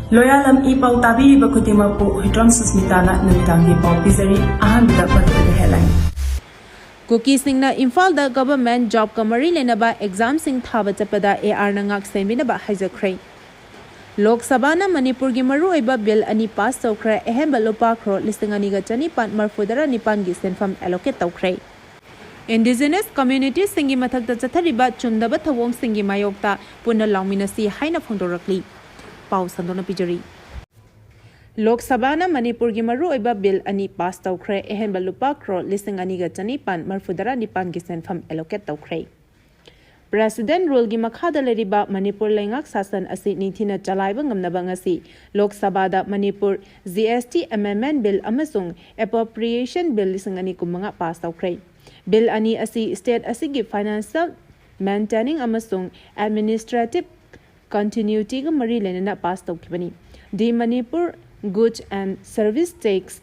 Loyalam E-PAO tabi bakutimapu Hidram Susmitana Numitangi Pau Pizari Ahamda Partu headline. Kukisingna Imphal the government job kamari lenaba exam sing thaba chapada AR na Ngak seminaba Haijakhre. Lok Sabha na Manipur gi maru iba bill ani pass tawkhre ehemba lopa khro listing ani ga chani pan marfudara nipan gi senfam allocate tawkhre. Indigenous community singi mathak da chathariba chumdaba thawong singi mayokta punna lawminasi haina phongdorakli. Pau sandona pijari. Lok Sabha na Manipur gi maru iba bill ani pass tawkhre ehemba lopa khro listing ani ga chani pan marfudara nipan gi senfam allocate tawkhre. President rule gi makhada leriba Manipur lengak sasan asi nithina chalaiba ngamnaba ngasi Lok Sabha da Manipur GST amendment bill amasung appropriation bill lisangani kumanga pass tawkhre. Bill ani asi state asigi financial maintaining amasung administrative continuity ga mari lenana pass tawkhibani. Di Manipur goods and service tax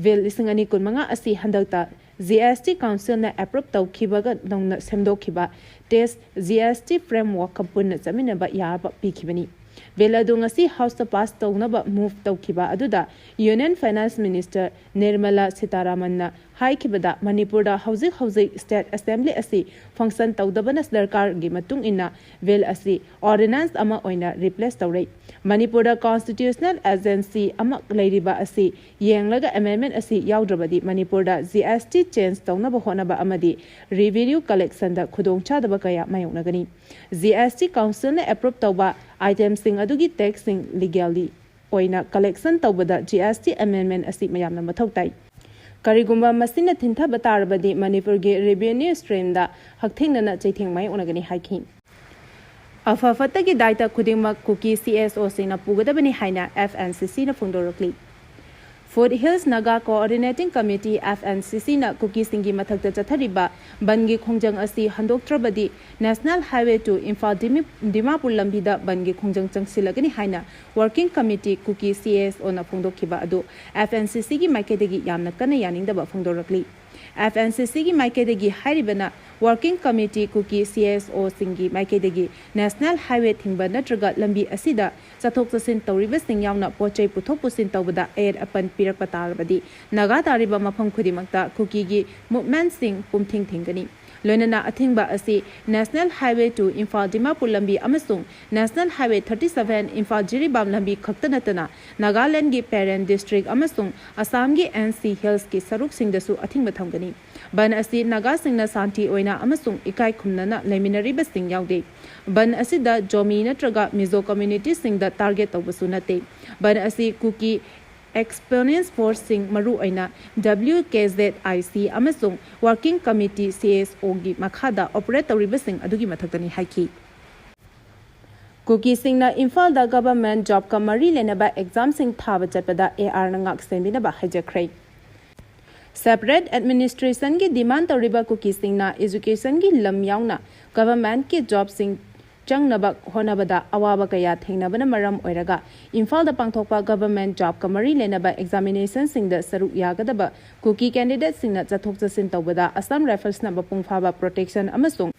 bill lisangani kumanga asi handakta GST Council na approve tawkhibaga nongna semdokhiba test GST framework kapunna chaminaba yaba pikibani. Bill adu ngasi House to pass tawnaba move tawkhiba aduda Union Finance Minister Nirmala Sitharaman na haikibada Manipur da hauzik State Assembly asi function tawdabana sarkar gi matung inna bill asi ordinance ama oina replace tawrei. Manipur da Constitutional Agency ama leiriba asi yenglaga amendment asi yaudrabadi Manipur da GST change tawnaba honaba amadi revenue collection da khudongchadaba kaya mayonagani. GST Council na approve tawba items sing adugi tax sing legally oina collection tawbada GST amendment asi mayamna mathau tai. Karigumba masina thinta batarabadi Manipur ge revenue stream da hakthengna chaitheng mai onagani haiki. Afafata gi daita khudingma kuki CSO sina pugadabani haina FNCC na phungdorokli. Foothills Naga Coordinating Committee FNCC na Kukisingna mathakta chathariba bangi khongjang asi handoktrabadi National Highway to Imphal Dimapur lambida bangi khongjang changsilagani haina Working Committee Kuki CSO na phongdokhiba adu FNCC gi maikedagi yamna kana yaningdaba phongdorakli. FNCC gi maikedagi hairibana Working Committee Kuki CSO singi maikedagi National Highway thingba natraga lambi asida chathok chasin tawriba sing yauna pochai puthok pusin tawbada air apan pirak patalbadi naga tariba mafam khudimakta Kuki gi movement sing pumthing thingani. Loinana athingba asi National Highway to Imphal Dimapur lambi amasung National Highway 37 Imphal Jiribam lambi khaktanatana Nagaland gi parent district amasung Assam gi NC Hills ki saruk singdasu athingba thamgani. Ban asi Naga singna santi oina amasung ikai khumnana leminariba sing yaude. Ban asida Jomi natraga Mizo community singda target tawbasu nate. Ban asi Kuki Experience Forcing maru aina WKZIC amasung Working Committee CSO gi makhada operate ribasing adugi mathaktani haiki. Kukisingna Imphal da government job kamari lenaba exam sing thaba chapada AR na Ngak seminaba Haijakhre. Separate administration ki demand tawriba Kukisingna education ki lam yauna government ki job sing changnaba honabada awaba kaya thengnabana maram oiraga Imphal da pangthokpa government job kamari lenaba examination sing da saruk yagadaba Kuki candidate singna chathok chasin tawbada Assam Rifles na bapungphaba protection amasung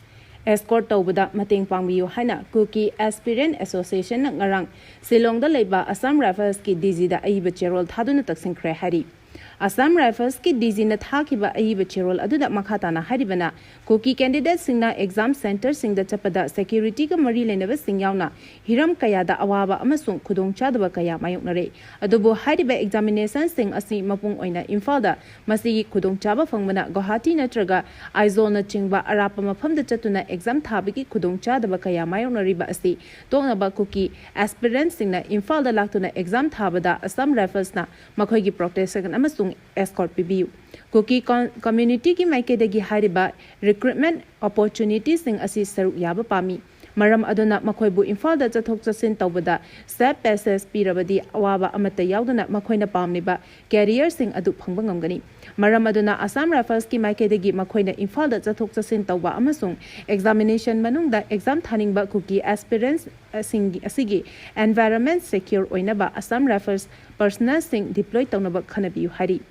escort tawbada mateng pangbiyu haina Kuki Aspirant Association na ngarang Silong da leiba Assam Rifles ki DG da aiba cherol thaduna taksingkhre hari. Assam Rifles ki DG na thakiba aiba cherol aduda makhatana haribana Kuki candidate singna exam center singda chapada security ka mari lenaba singyauna hiram kaya da awaba amasung khudongchadaba kaya mayoknare adubo hariba examination sing asi mapung oina Imphal da masigi khudongchaba phangmana Guwahati natraga Aizawl na chingba arapa mafamda chatuna exam thabigi khudongchadaba kaya mayoknariba asi tongnaba Kuki aspirant singna Imphal da laktuna exam thabada Assam Rifles na makhoi gi protection amasung escort pibiu. Kuki community ki maikedagi hariba recruitment opportunities sing asi saruk yaba pami. Maram aduna makhoibu Imphal da chathok chasin tawbada step passes pirabadi awaba amata yauduna makhoina pamniba career sing adu phangba ngamgani. Maram aduna Assam Rifles ki maikedagi makhoina Imphal da chathok chasin tawba amasung examination manungda exam thaningba Kuki aspirants singi asigi environment secure oinaba Assam Rifles personnel sing deploy tawnaba khanabiu hari.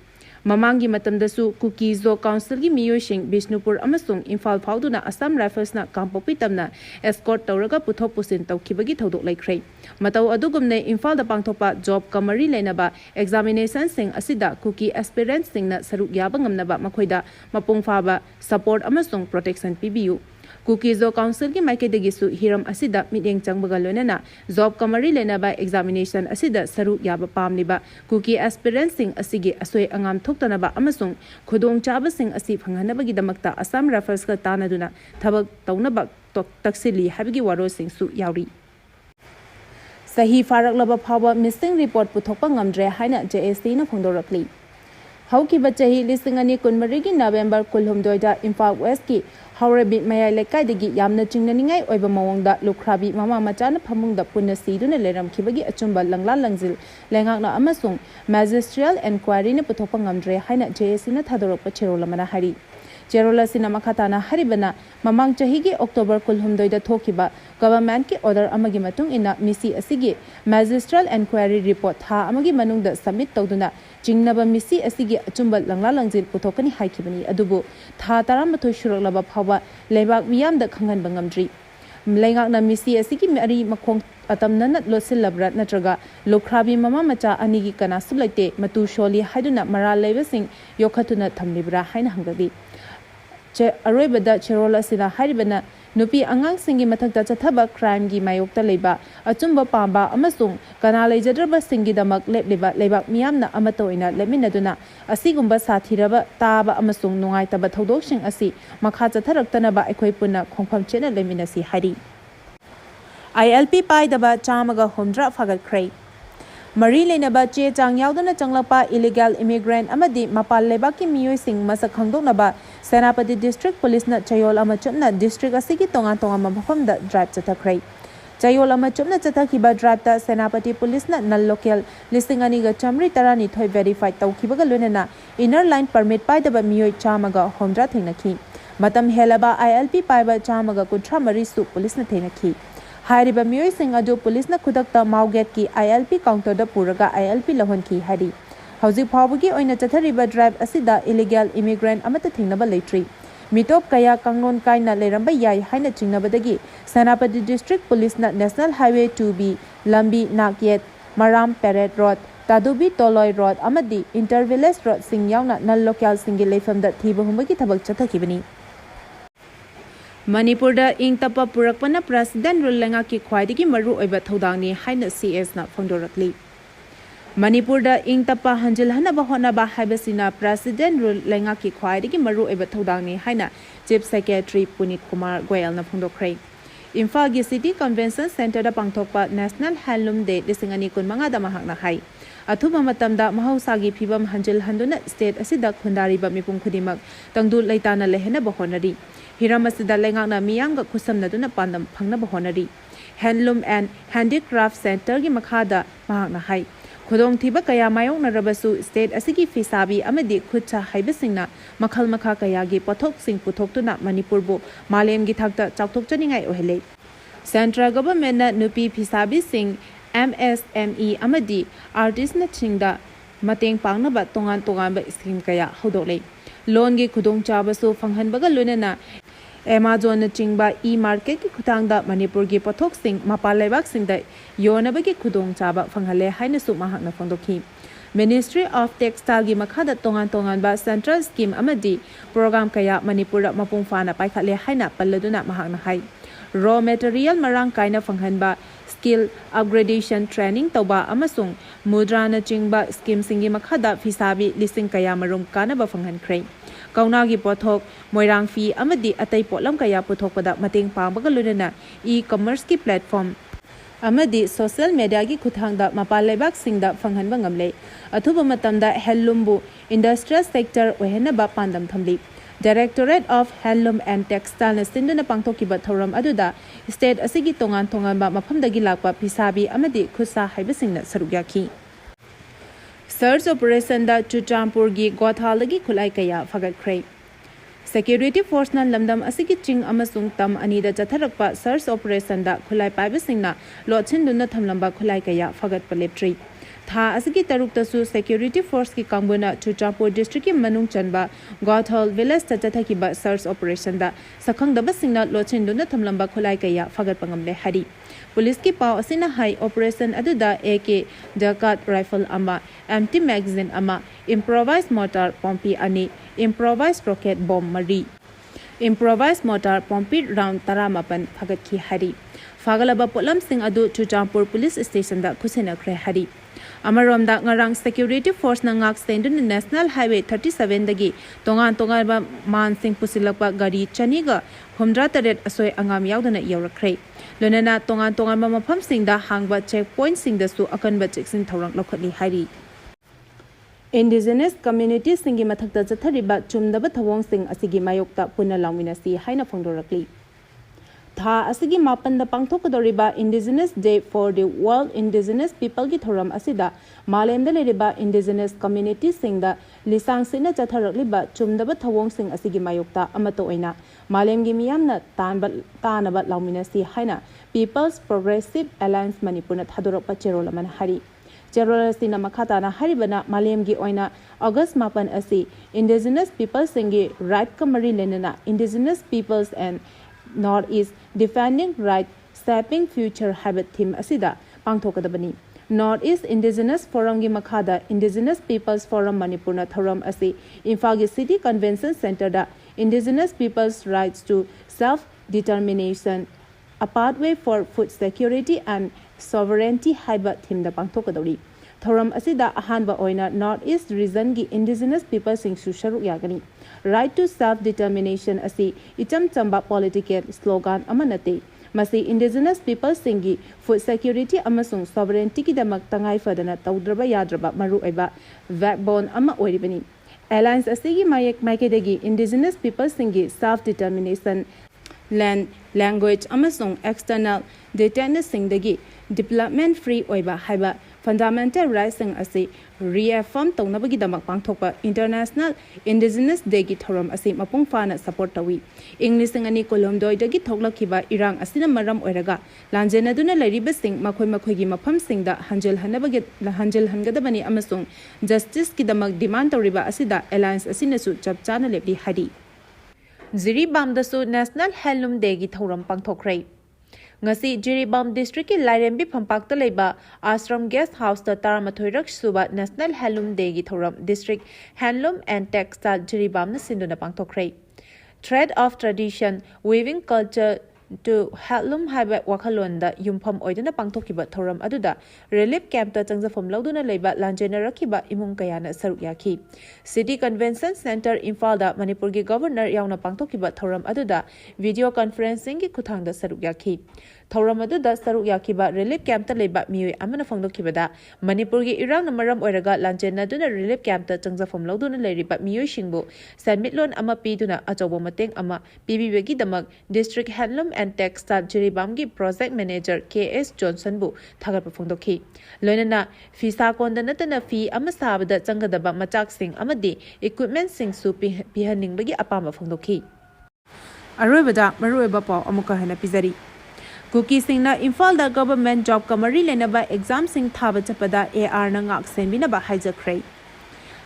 Mamangi matamdasu Kukizo Council gi miyoising Bishnupur amasung Imphal fauduna Assam Rifles na Kampopi tamna escort tawraga puthok pusin tawkhibagi thodok laikhrei. Matau adugumne Imphal da pangthopa job kamari leinaba examination sing asida Kuki aspirants sing na saruk yaba ngamnaba makhoida mapung faba support amasung protection pibiu. Kukizo Council ki maikadagi su hiram asida mityeng changbaga loinana job kamari leinaba examination asida saruk yaba pamniba Kuki aspirants sing asigi asoi angam thoktanaba amasung khudong chaba sing asi phanghanabagi Assam Rifles ka tanaduna thabak tawnaba taksili habigi waro sing su yauri. Sahi faraklaba phawa missing report puthokpa ngamdre haina JSC na phongdorakli. Haukiba chahi lisingani kunmarigi November kulhumdoida Imphal West ki Haurebi Mayai Lekaidagi yamna chingnaningai oiba mawongda lukhrabi mama machana phamungda punna siduna leramkhibagi achumba langla langjil lengakna amasung magisterial inquiry na puthokpa ngamdre haina JSC na thadorakpa cherolamana hari. Cherola sina makhatana haribana mamang chahigi October kulhumdoida thokiba government ki order amagi matung ina misi asigi magisterial inquiry report tha amagi manungda submit tawduna jingnaba misi asigi achumba langla langjil puthokani haikibani adubu tha taramathoi shuraklaba phawa leibak miyamda khangan bangamdri lengakna misi asigi mari makhong atamnanat losilabrat natraga lukhrabi mama macha anigi kana sulaite matu sholi haiduna mara leibasing yokhatuna thamlibra haina hangadi Aroibada Cherola Sina Haribana Nupi Angang Singi Matakta Chataba crime gi mayokta leba achumba pamba amasung kana leijadraba singidamak lebliba lebak miyamna amatoina leminaduna asigumba sathiraba taba amasung nungaitaba thodokshing asi makha chatharaktanaba aikhoi punna khongpham chena leminasi hari ILP paidaba chamaga homdra Haijakhre Mari Lenaba Che Chang Yaudana Changlapa illegal immigrant Amadi Mapal Lebaki Miyoi Sing Masak Hangdoknaba Senapati District Police na Chayol Amachumna District Asigi Tonga Tonga Maphamda Drive Chathakre. Chayol Amachumna Chathakiba Drive ta Senapati Police na Nal Local listing aniga Chamri Tarani Thoi verified Taukibaga Lunena inner line permit paidaba Miyoi Chamaga Homdra Thinaki. Matam Helaba ILP Paiba Chamaga Kutra Mari Su Police na Thinaki. Hariba Miyoi Sing Adu Police na Kudakta Mauget ki ILP counter da Puraga ILP Lahon ki Hari. Hausi Pawagi Oina Chathariba Drive Asida illegal immigrant Amata Thingnaba Latri. Mitop Kaya Kangnon Kaina Leramba Yai Haina Chingnabadagi Senapati District Police na National Highway 2B Lambi Nakyet Maram Peret Road Tadubi Toloi Road Amadi Intervillage Road Sing Yauna Nal Local Singi Lefam da Thiba Humagi Tabak Chathakibani. Manipur da ing tapa purakpana President Rule Lenga ki khwaidagi maru oiba thodangni haina CS na phongdorakli. Manipur da ing tapa hanjil hanaba honaba haibasina President Rule Lenga ki khwaidagi maru oiba thodangni haina Chief Secretary Punit Kumar Goyal na phongdokhrei. Imphal gi City Convention Center da pangthokpa National Handloom Day disingani kunmanga da mahakna hai. Athuba matamda mahausagi phibam hanjil handuna state asida khundariba mipum khudimak tangdul leitana lehena bahonari. Hiramasida lengakna miyamga khusamnaduna pandam phangnaba honari. Handloom and Handicraft Center gi makhada mahakna hai. Khudong thiba kaya mayokna rabasu state asigi fisabi amadi khutcha haibasingna makhal makha kaya gi pothok sing puthoktuna Manipur bu malem gi thakta chawthokchaningai ohele. Central government na nupi fisabi sing MSME amadi artist na chingda mateng pangnaba tongan tongan ba scheme kaya hodole. Loan gi khudong chabasu phanghanbaga lunena Amazon na chingba e-market ki khutangda Manipur gi pothok sing mapalebak singda yonaba gi khudong chaba phanghale haina su mahakna phongdokhi. Ministry of Textile gi makhada tongan tongan ba central scheme amadi program kaya Manipur da mapung fana paikhale haina palladuna mahakna hai. Raw material marang kaina phanghanba skill upgradation training tauba amasung mudra na chingba scheme singi makhada fisabi lising kaya marum kana ba phanghankhre. Kaunagi pothok moirang fi amadi atai potlam kaya puthokpada mateng pangbaga lunena e-commerce ki platform amadi social media gi khuthangda mapalebak singda phanghanba ngamle athuba matamda handloom bu industrial sector ohena ba pandam thamli Directorate of Handloom and Textile na sinduna pangthokiba thoram aduda state asigi tongan tongan ba maphamdagi lakpa pisabi amadi khusa haibasingna sarugyakhi Search operation da Chuchampur gi Gothalagi khulai kaya Haijakhre. Security force na lamdam asigi ching amasung tam anida chatharakpa search operation da khulai paibasingna lochin dunna thamlamba khulai kaya Haijakhre paleptri. Tha asigi taruktasu security force ki kangbuna Chuchapur district ki manung chanba Gothol village tathathakiba search operation da sakhangdaba singna lochinduna thamlamba khulai kaya fagat pangamle hari police ki pau asina hai operation aduda AK Jakat rifle ama empty magazine ama improvised mortar pompi ani improvised rocket bomb mari improvised mortar pompi round taramapan fagat ki hari fagalaba polam sing adu Chuchapur police station da Kusinakre hari Amaromda ngarang security force na Ngak Sendun National Highway 37 dagi tongan ba man sing pusilakpa gari chaniga humdra taret asoy angam yaudana yawrakre lonana tongan ba mafam singda hangba checkpoint singda su akanba cheksin thorang lokhatli hari Indigenous community singi mathakta chathariba chumdaba thawong sing asigi mayokta punna lawminasi haina phongdorakli Tha asigi mapanda pangthokadoriba Indigenous Day for the World Indigenous People ki thoram asida malemda leriba Indigenous community singda lisang sina chatharakliba chumdaba thawong sing asigi mayokta amato oina malemgi miyamna tanaba lawminasi haina People's Progressive Alliance Manipurna thadorakpa cherolaman hari Cherol sina makhatana haribana malemgi oina August mapan asi Indigenous people singi right kamari lenana Indigenous peoples and Northeast Defending Right Stepping Future Habit Theme asida pangthokadabani Northeast Indigenous Forum gi makhada Indigenous Peoples Forum Manipurna thoram asi Imphal gi City Convention Center da Indigenous Peoples Rights to Self-Determination a pathway for food security and sovereignty haiba theme da pangthokadori thoram asida ahanba oina Northeast region gi Indigenous people sing su sharuk yagani Right to self-determination asi icham chamba political slogan amanate masi Indigenous people singi food security amasung sovereignty ki damak tangai fadana tawdraba yadraba maru aiba backbone ama oiribani alliance asigi mayek makedegi Indigenous people singi self-determination land language amasung external detained singdagi development free oiba haiba fundamental rights sing asi reaffirm tawnabagidamak pangthokpa International Indigenous Day gi thoram asi mapung fana support tawi English ani kolomdoi dagi thoklakhiba irang asina maram oiraga lanjena duna lariba sing makhoi gi mafam singda hanjel hangadabani amasung justice ki damak demand tawriba asida alliance asina su chapchana lepli hari Jiribam dasu National Handloom Day gi thoram pangthokrai Ngasi Jiribam District ki Lairembi Phampakta leiba Ashram Guest House ta Taramathoirak suba National Handloom Day gi thoram District Handloom and Textile Jiribam na sinduna pangthokrai Thread of Tradition Weaving Culture to Handloom haiba wakhalonda yumpham oiduna pangthokiba thoram aduda relief camp ta changjafam lauduna leiba lanjena rakhiba imung kayana saruk yakhi City Convention Center Imphal da Manipur gi Governor yauna pangthokiba thoram aduda video conferencing gi kuthangda saruk yakhi thoram aduda saruk yakhiba relief camp ta leiba mioi amana phangdokhibada Manipur gi irang na maram oiraga lanjena duna relief camp ta changjafam lauduna leiriba mioi singbu sanmitlon ama piduna achobo mateng ama pibibegi damak District Handloom and Textile Jiribam gi Project Manager KS Johnson bu thagar phongdokhi loinana fisa konda natana fi ama sabada changadaba machak sing amadi equipment sing su pihaning bagi apama phongdokhi aroibada maroiba paw amuka hana pizari Kukisingna Imphal da government job kamari lenaba exam sing thaba chapada AR na Ngak senbinaba Haijakhre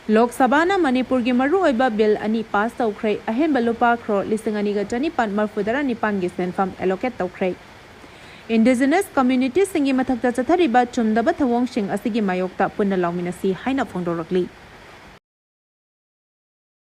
Lok Sabha na Manipur gi maru oiba bill ani pass tawkhre ahenba lupa crore lisingani ga chani pan marfudara nipan gi senfam allocate tawkhre Indigenous community singi mathakta chathariba chumdaba thawong sing asigi mayokta punna lawminasi haina phongdorakli